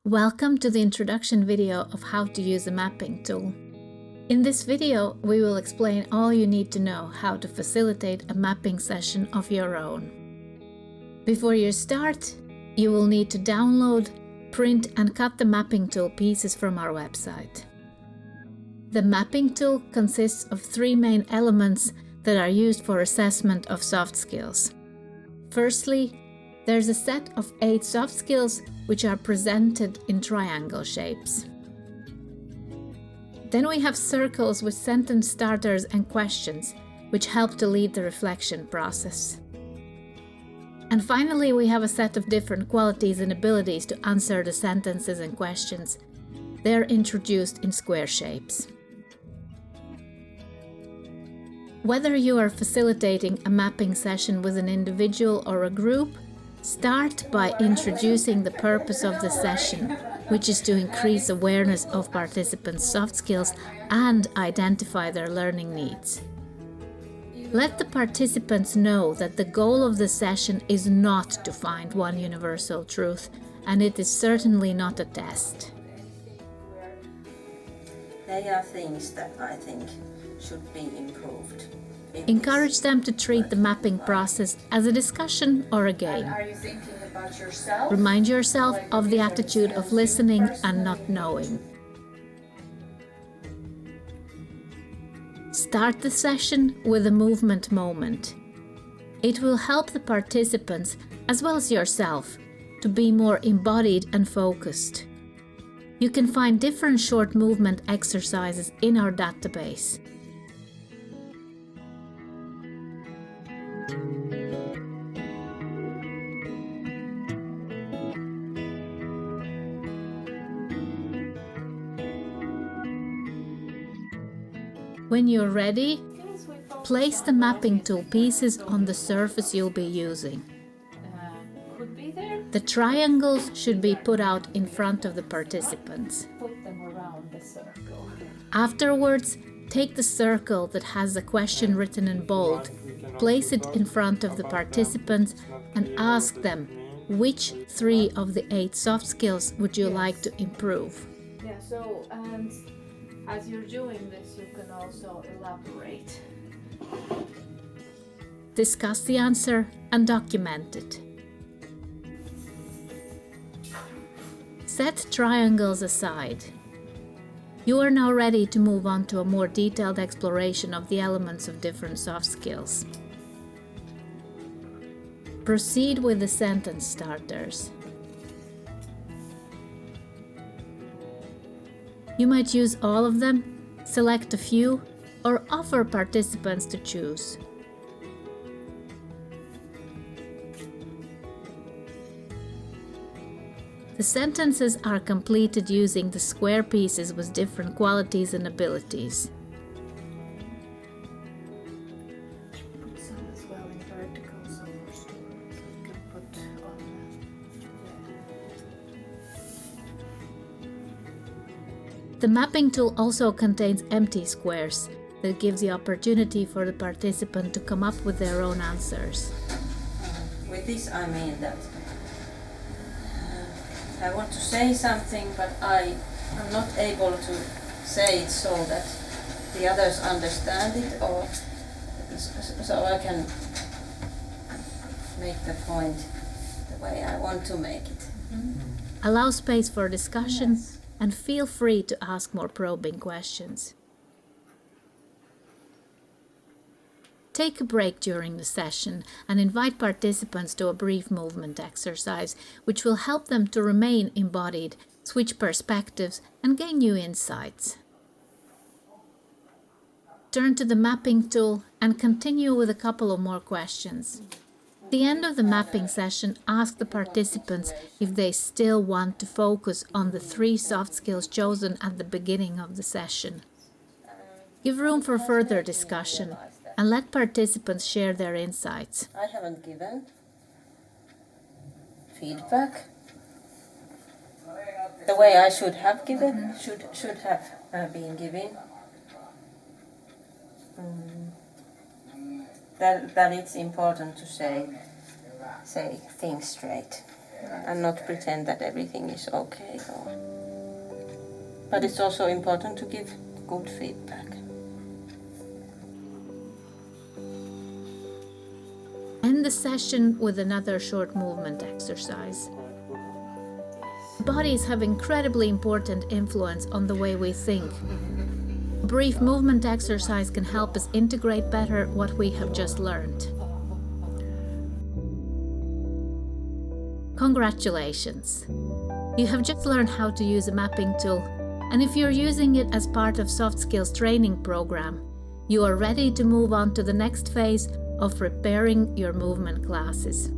Welcome to the introduction video of how to use a mapping tool. In this video, we will explain all you need to know how to facilitate a mapping session of your own. Before you start, you will need to download, print and cut the mapping tool pieces from our website. The mapping tool consists of three main elements that are used for assessment of soft skills. Firstly, there's a set of 8 soft skills which are presented in triangle shapes. Then we have circles with sentence starters and questions, which help to lead the reflection process. And finally, we have a set of different qualities and abilities to answer the sentences and questions. They're introduced in square shapes. Whether you are facilitating a mapping session with an individual or a group, start by introducing the purpose of the session, which is to increase awareness of participants' soft skills and identify their learning needs. Let the participants know that the goal of the session is not to find one universal truth, and it is certainly not a test. They are things that I think should be improved. Encourage them to treat the mapping process as a discussion or a game. Are you thinking about yourself? Remind yourself of the attitude of listening and not knowing. Start the session with a movement moment. It will help the participants, as well as yourself, to be more embodied and focused. You can find different short movement exercises in our database. When you're ready, place the mapping tool pieces on the surface you'll be using. The triangles should be put out in front of the participants. Put them around the circle. Afterwards, take the circle that has a question written in bold, place it in front of the participants and ask them which 3 of the 8 soft skills would you like to improve. Yeah, and as you're doing this, you can also elaborate. Discuss the answer and document it. Set triangles aside. You are now ready to move on to a more detailed exploration of the elements of different soft skills. Proceed with the sentence starters. You might use all of them, select a few, or offer participants to choose. The sentences are completed using the square pieces with different qualities and abilities. Put some as well in vertical, so you can put on The mapping tool also contains empty squares that gives the opportunity for the participant to come up with their own answers. With this I mean that I want to say something, but I am not able to say it so that the others understand it, or so I can make the point the way I want to make it. Allow space for discussion and feel free to ask more probing questions. Take a break during the session and invite participants to a brief movement exercise, which will help them to remain embodied, switch perspectives, and gain new insights. Turn to the mapping tool and continue with a couple of more questions. At the end of the mapping session, ask the participants if they still want to focus on the 3 soft skills chosen at the beginning of the session. Give room for further discussion and let participants share their insights. I haven't given feedback the way I should have given, should have been given. That it's important to say things straight. and not pretend that everything is okay. But it's also important to give good feedback. End the session with another short movement exercise. Bodies have incredibly important influence on the way we think. A brief movement exercise can help us integrate better what we have just learned. Congratulations! You have just learned how to use a mapping tool, and if you're using it as part of Soft Skills training program, you are ready to move on to the next phase of preparing your movement classes.